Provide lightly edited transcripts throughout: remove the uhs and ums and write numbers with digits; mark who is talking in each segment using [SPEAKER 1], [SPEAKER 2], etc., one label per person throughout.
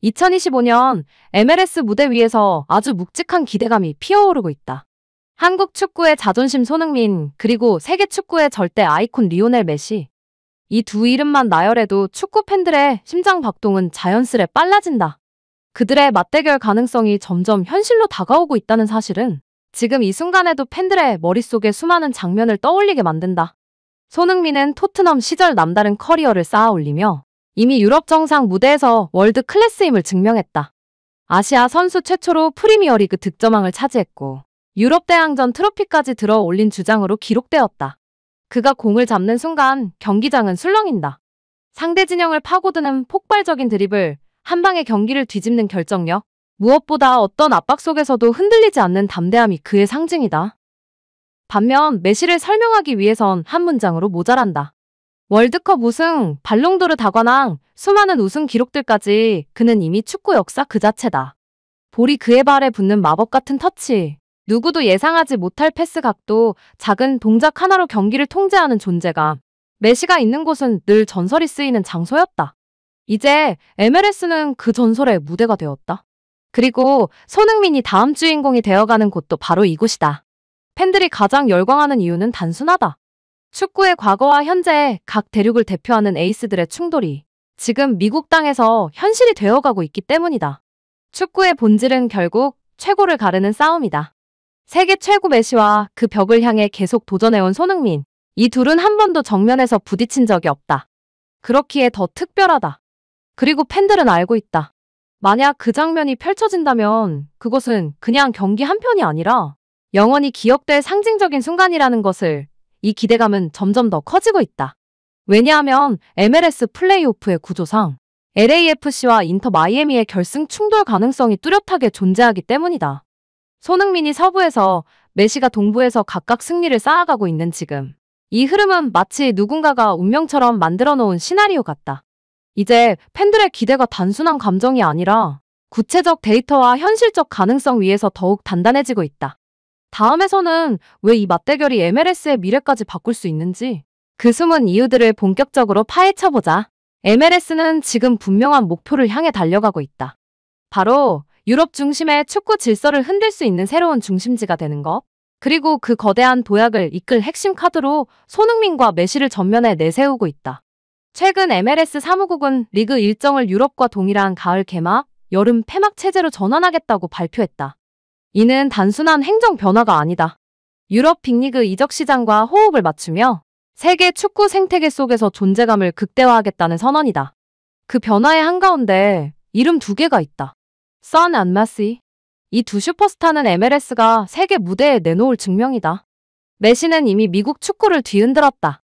[SPEAKER 1] 2025년 MLS 무대 위에서 아주 묵직한 기대감이 피어오르고 있다. 한국 축구의 자존심 손흥민, 그리고 세계 축구의 절대 아이콘 리오넬 메시. 이 두 이름만 나열해도 축구 팬들의 심장 박동은 자연스레 빨라진다. 그들의 맞대결 가능성이 점점 현실로 다가오고 있다는 사실은 지금 이 순간에도 팬들의 머릿속에 수많은 장면을 떠올리게 만든다. 손흥민은 토트넘 시절 남다른 커리어를 쌓아올리며 이미 유럽 정상 무대에서 월드 클래스임을 증명했다. 아시아 선수 최초로 프리미어리그 득점왕을 차지했고 유럽 대항전 트로피까지 들어 올린 주장으로 기록되었다. 그가 공을 잡는 순간 경기장은 술렁인다. 상대 진영을 파고드는 폭발적인 드리블, 한 방에 경기를 뒤집는 결정력, 무엇보다 어떤 압박 속에서도 흔들리지 않는 담대함이 그의 상징이다. 반면 메시를 설명하기 위해선 한 문장으로 모자란다. 월드컵 우승, 발롱도르 다관왕, 수많은 우승 기록들까지 그는 이미 축구 역사 그 자체다. 볼이 그의 발에 붙는 마법 같은 터치, 누구도 예상하지 못할 패스 각도, 작은 동작 하나로 경기를 통제하는 존재감. 메시가 있는 곳은 늘 전설이 쓰이는 장소였다. 이제 MLS는 그 전설의 무대가 되었다. 그리고 손흥민이 다음 주인공이 되어가는 곳도 바로 이곳이다. 팬들이 가장 열광하는 이유는 단순하다. 축구의 과거와 현재 각 대륙을 대표하는 에이스들의 충돌이 지금 미국 땅에서 현실이 되어가고 있기 때문이다. 축구의 본질은 결국 최고를 가르는 싸움이다. 세계 최고 메시와 그 벽을 향해 계속 도전해온 손흥민. 이 둘은 한 번도 정면에서 부딪힌 적이 없다. 그렇기에 더 특별하다. 그리고 팬들은 알고 있다. 만약 그 장면이 펼쳐진다면 그것은 그냥 경기 한 편이 아니라 영원히 기억될 상징적인 순간이라는 것을. 이 기대감은 점점 더 커지고 있다. 왜냐하면 MLS 플레이오프의 구조상 LAFC와 인터 마이애미의 결승 충돌 가능성이 뚜렷하게 존재하기 때문이다. 손흥민이 서부에서 메시가 동부에서 각각 승리를 쌓아가고 있는 지금. 이 흐름은 마치 누군가가 운명처럼 만들어 놓은 시나리오 같다. 이제 팬들의 기대가 단순한 감정이 아니라 구체적 데이터와 현실적 가능성 위에서 더욱 단단해지고 있다. 다음에서는 왜 이 맞대결이 MLS의 미래까지 바꿀 수 있는지 그 숨은 이유들을 본격적으로 파헤쳐보자. MLS는 지금 분명한 목표를 향해 달려가고 있다. 바로 유럽 중심의 축구 질서를 흔들 수 있는 새로운 중심지가 되는 것. 그리고 그 거대한 도약을 이끌 핵심 카드로 손흥민과 메시를 전면에 내세우고 있다. 최근 MLS 사무국은 리그 일정을 유럽과 동일한 가을 개막, 여름 폐막 체제로 전환하겠다고 발표했다. 이는 단순한 행정 변화가 아니다. 유럽 빅리그 이적 시장과 호흡을 맞추며 세계 축구 생태계 속에서 존재감을 극대화하겠다는 선언이다. 그 변화의 한가운데 이름 두 개가 있다. 선 앤 메시. 이 두 슈퍼스타는 MLS가 세계 무대에 내놓을 증명이다. 메시는 이미 미국 축구를 뒤흔들었다.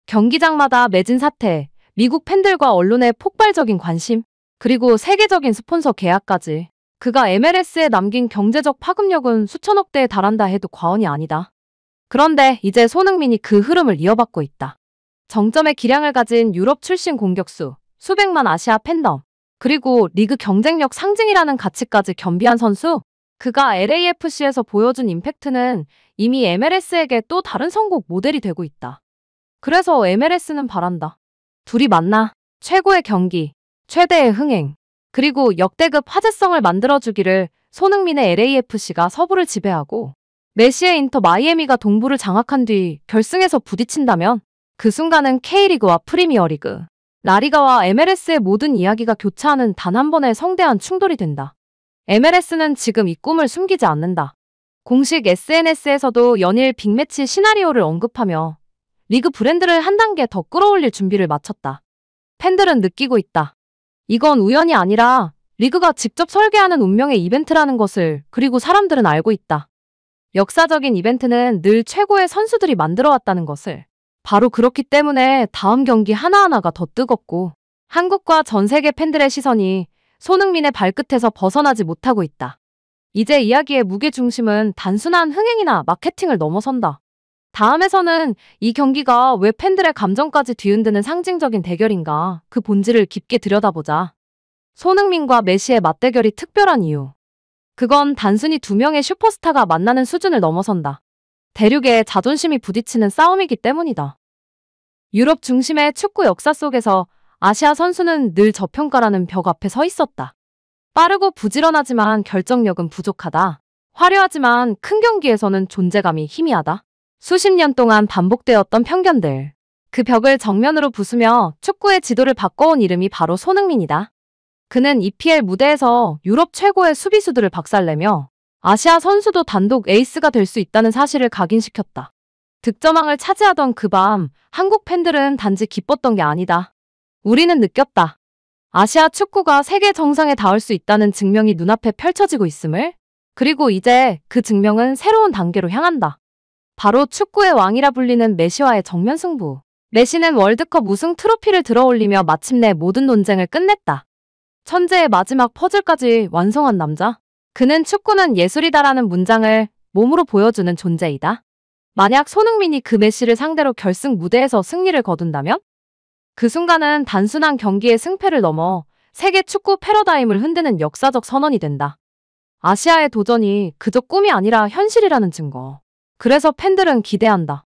[SPEAKER 1] 경기장마다 매진 사태, 미국 팬들과 언론의 폭발적인 관심, 그리고 세계적인 스폰서 계약까지. 그가 MLS에 남긴 경제적 파급력은 수천억 대에 달한다 해도 과언이 아니다. 그런데 이제 손흥민이 그 흐름을 이어받고 있다. 정점의 기량을 가진 유럽 출신 공격수, 수백만 아시아 팬덤, 그리고 리그 경쟁력 상징이라는 가치까지 겸비한 선수. 그가 LAFC에서 보여준 임팩트는 이미 MLS에게 또 다른 선곡 모델이 되고 있다. 그래서 MLS는 바란다. 둘이 만나 최고의 경기, 최대의 흥행, 그리고 역대급 화제성을 만들어주기를. 손흥민의 LAFC가 서부를 지배하고 메시의 인터 마이애미가 동부를 장악한 뒤 결승에서 부딪힌다면 그 순간은 K리그와 프리미어리그, 라리가와 MLS의 모든 이야기가 교차하는 단 한 번의 성대한 충돌이 된다. MLS는 지금 이 꿈을 숨기지 않는다. 공식 SNS에서도 연일 빅매치 시나리오를 언급하며 리그 브랜드를 한 단계 더 끌어올릴 준비를 마쳤다. 팬들은 느끼고 있다. 이건 우연이 아니라 리그가 직접 설계하는 운명의 이벤트라는 것을. 그리고 사람들은 알고 있다. 역사적인 이벤트는 늘 최고의 선수들이 만들어왔다는 것을. 바로 그렇기 때문에 다음 경기 하나하나가 더 뜨겁고 한국과 전 세계 팬들의 시선이 손흥민의 발끝에서 벗어나지 못하고 있다. 이제 이야기의 무게중심은 단순한 흥행이나 마케팅을 넘어선다. 다음에서는 이 경기가 왜 팬들의 감정까지 뒤흔드는 상징적인 대결인가, 그 본질을 깊게 들여다보자. 손흥민과 메시의 맞대결이 특별한 이유. 그건 단순히 두 명의 슈퍼스타가 만나는 수준을 넘어선다. 대륙의 자존심이 부딪히는 싸움이기 때문이다. 유럽 중심의 축구 역사 속에서 아시아 선수는 늘 저평가라는 벽 앞에 서 있었다. 빠르고 부지런하지만 결정력은 부족하다. 화려하지만 큰 경기에서는 존재감이 희미하다. 수십 년 동안 반복되었던 편견들. 그 벽을 정면으로 부수며 축구의 지도를 바꿔온 이름이 바로 손흥민이다. 그는 EPL 무대에서 유럽 최고의 수비수들을 박살내며 아시아 선수도 단독 에이스가 될 수 있다는 사실을 각인시켰다. 득점왕을 차지하던 그 밤, 한국 팬들은 단지 기뻤던 게 아니다. 우리는 느꼈다. 아시아 축구가 세계 정상에 닿을 수 있다는 증명이 눈앞에 펼쳐지고 있음을. 그리고 이제 그 증명은 새로운 단계로 향한다. 바로 축구의 왕이라 불리는 메시와의 정면 승부. 메시는 월드컵 우승 트로피를 들어올리며 마침내 모든 논쟁을 끝냈다. 천재의 마지막 퍼즐까지 완성한 남자. 그는 축구는 예술이다라는 문장을 몸으로 보여주는 존재이다. 만약 손흥민이 그 메시를 상대로 결승 무대에서 승리를 거둔다면? 그 순간은 단순한 경기의 승패를 넘어 세계 축구 패러다임을 흔드는 역사적 선언이 된다. 아시아의 도전이 그저 꿈이 아니라 현실이라는 증거. 그래서 팬들은 기대한다.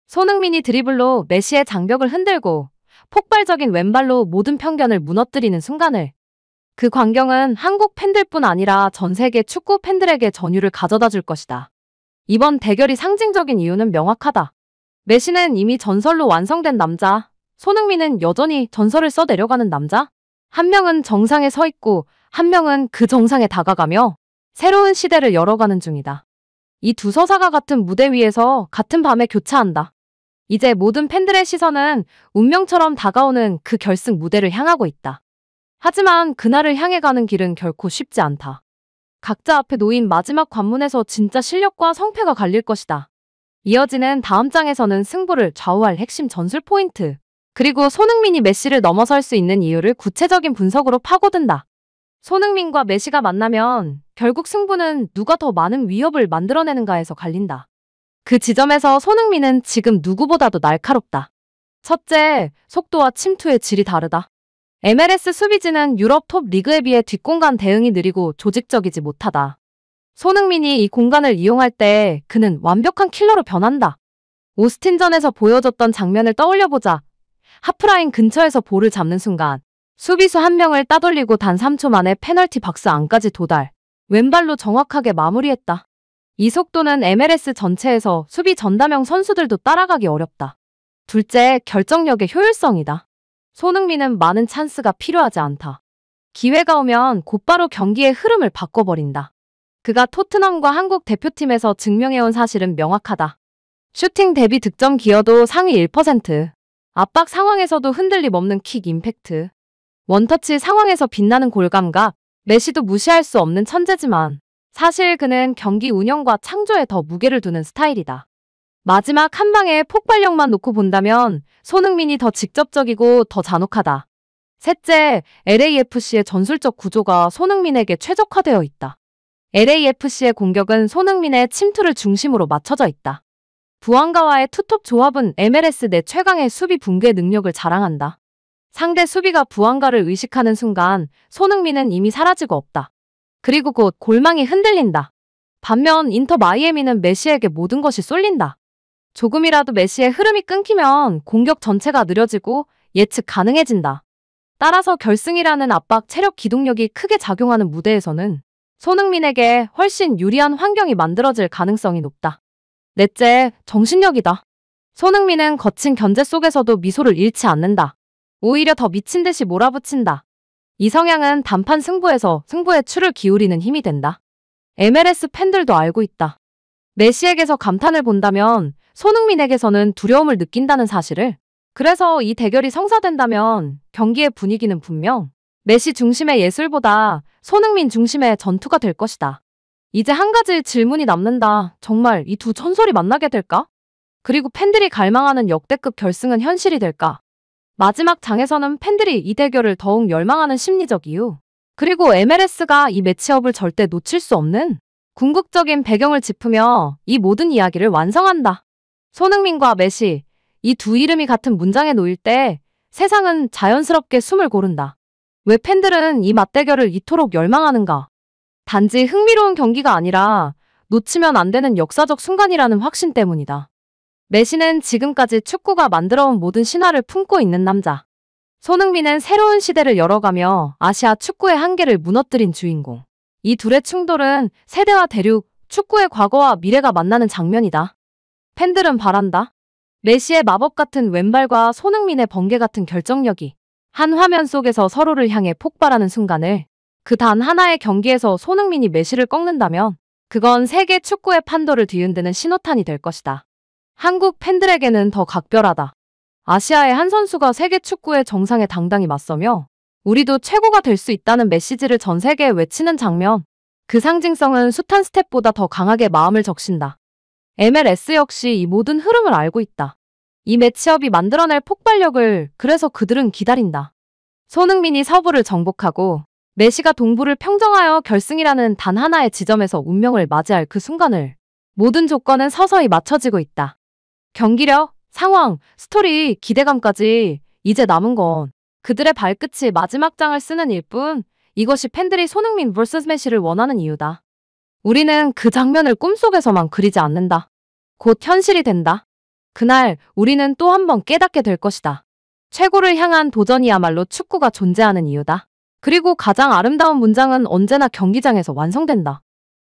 [SPEAKER 1] 손흥민이 드리블로 메시의 장벽을 흔들고 폭발적인 왼발로 모든 편견을 무너뜨리는 순간을. 그 광경은 한국 팬들뿐 아니라 전 세계 축구 팬들에게 전율을 가져다 줄 것이다. 이번 대결이 상징적인 이유는 명확하다. 메시는 이미 전설로 완성된 남자, 손흥민은 여전히 전설을 써내려가는 남자. 한 명은 정상에 서 있고 한 명은 그 정상에 다가가며 새로운 시대를 열어가는 중이다. 이 두 서사가 같은 무대 위에서 같은 밤에 교차한다. 이제 모든 팬들의 시선은 운명처럼 다가오는 그 결승 무대를 향하고 있다. 하지만 그날을 향해 가는 길은 결코 쉽지 않다. 각자 앞에 놓인 마지막 관문에서 진짜 실력과 성패가 갈릴 것이다. 이어지는 다음 장에서는 승부를 좌우할 핵심 전술 포인트, 그리고 손흥민이 메시를 넘어설 수 있는 이유를 구체적인 분석으로 파고든다. 손흥민과 메시가 만나면 결국 승부는 누가 더 많은 위협을 만들어내는가에서 갈린다. 그 지점에서 손흥민은 지금 누구보다도 날카롭다. 첫째, 속도와 침투의 질이 다르다. MLS 수비진은 유럽 톱 리그에 비해 뒷공간 대응이 느리고 조직적이지 못하다. 손흥민이 이 공간을 이용할 때 그는 완벽한 킬러로 변한다. 오스틴전에서 보여줬던 장면을 떠올려보자. 하프라인 근처에서 볼을 잡는 순간 수비수 한 명을 따돌리고 단 3초 만에 페널티 박스 안까지 도달. 왼발로 정확하게 마무리했다. 이 속도는 MLS 전체에서 수비 전담형 선수들도 따라가기 어렵다. 둘째, 결정력의 효율성이다. 손흥민은 많은 찬스가 필요하지 않다. 기회가 오면 곧바로 경기의 흐름을 바꿔버린다. 그가 토트넘과 한국 대표팀에서 증명해온 사실은 명확하다. 슈팅 대비 득점 기여도 상위 1%. 압박 상황에서도 흔들림 없는 킥 임팩트. 원터치 상황에서 빛나는 골감각. 메시도 무시할 수 없는 천재지만 사실 그는 경기 운영과 창조에 더 무게를 두는 스타일이다. 마지막 한 방의 폭발력만 놓고 본다면 손흥민이 더 직접적이고 더 잔혹하다. 셋째, LAFC의 전술적 구조가 손흥민에게 최적화되어 있다. LAFC의 공격은 손흥민의 침투를 중심으로 맞춰져 있다. 부안가와의 투톱 조합은 MLS 내 최강의 수비 붕괴 능력을 자랑한다. 상대 수비가 부안가를 의식하는 순간 손흥민은 이미 사라지고 없다. 그리고 곧 골망이 흔들린다. 반면 인터 마이애미는 메시에게 모든 것이 쏠린다. 조금이라도 메시의 흐름이 끊기면 공격 전체가 느려지고 예측 가능해진다. 따라서 결승이라는 압박, 체력, 기동력이 크게 작용하는 무대에서는 손흥민에게 훨씬 유리한 환경이 만들어질 가능성이 높다. 넷째, 정신력이다. 손흥민은 거친 견제 속에서도 미소를 잃지 않는다. 오히려 더 미친 듯이 몰아붙인다. 이 성향은 단판 승부에서 승부의 추를 기울이는 힘이 된다. MLS 팬들도 알고 있다. 메시에게서 감탄을 본다면 손흥민에게서는 두려움을 느낀다는 사실을. 그래서 이 대결이 성사된다면 경기의 분위기는 분명 메시 중심의 예술보다 손흥민 중심의 전투가 될 것이다. 이제 한 가지 질문이 남는다. 정말 이 두 전설이 만나게 될까? 그리고 팬들이 갈망하는 역대급 결승은 현실이 될까? 마지막 장에서는 팬들이 이 대결을 더욱 열망하는 심리적 이유, 그리고 MLS가 이 매치업을 절대 놓칠 수 없는 궁극적인 배경을 짚으며 이 모든 이야기를 완성한다. 손흥민과 메시, 이 두 이름이 같은 문장에 놓일 때 세상은 자연스럽게 숨을 고른다. 왜 팬들은 이 맞대결을 이토록 열망하는가? 단지 흥미로운 경기가 아니라 놓치면 안 되는 역사적 순간이라는 확신 때문이다. 메시는 지금까지 축구가 만들어온 모든 신화를 품고 있는 남자. 손흥민은 새로운 시대를 열어가며 아시아 축구의 한계를 무너뜨린 주인공. 이 둘의 충돌은 세대와 대륙, 축구의 과거와 미래가 만나는 장면이다. 팬들은 바란다. 메시의 마법 같은 왼발과 손흥민의 번개 같은 결정력이 한 화면 속에서 서로를 향해 폭발하는 순간을, 그 단 하나의 경기에서 손흥민이 메시를 꺾는다면 그건 세계 축구의 판도를 뒤흔드는 신호탄이 될 것이다. 한국 팬들에게는 더 각별하다. 아시아의 한 선수가 세계 축구의 정상에 당당히 맞서며 우리도 최고가 될 수 있다는 메시지를 전 세계에 외치는 장면. 그 상징성은 숱한 스텝보다 더 강하게 마음을 적신다. MLS 역시 이 모든 흐름을 알고 있다. 이 매치업이 만들어낼 폭발력을 그래서 그들은 기다린다. 손흥민이 서부를 정복하고 메시가 동부를 평정하여 결승이라는 단 하나의 지점에서 운명을 맞이할 그 순간을 모든 조건은 서서히 맞춰지고 있다. 경기력, 상황, 스토리, 기대감까지 이제 남은 건 그들의 발끝이 마지막 장을 쓰는 일뿐. 이것이 팬들이 손흥민 vs 메시를 원하는 이유다. 우리는 그 장면을 꿈속에서만 그리지 않는다. 곧 현실이 된다. 그날 우리는 또 한 번 깨닫게 될 것이다. 최고를 향한 도전이야말로 축구가 존재하는 이유다. 그리고 가장 아름다운 문장은 언제나 경기장에서 완성된다.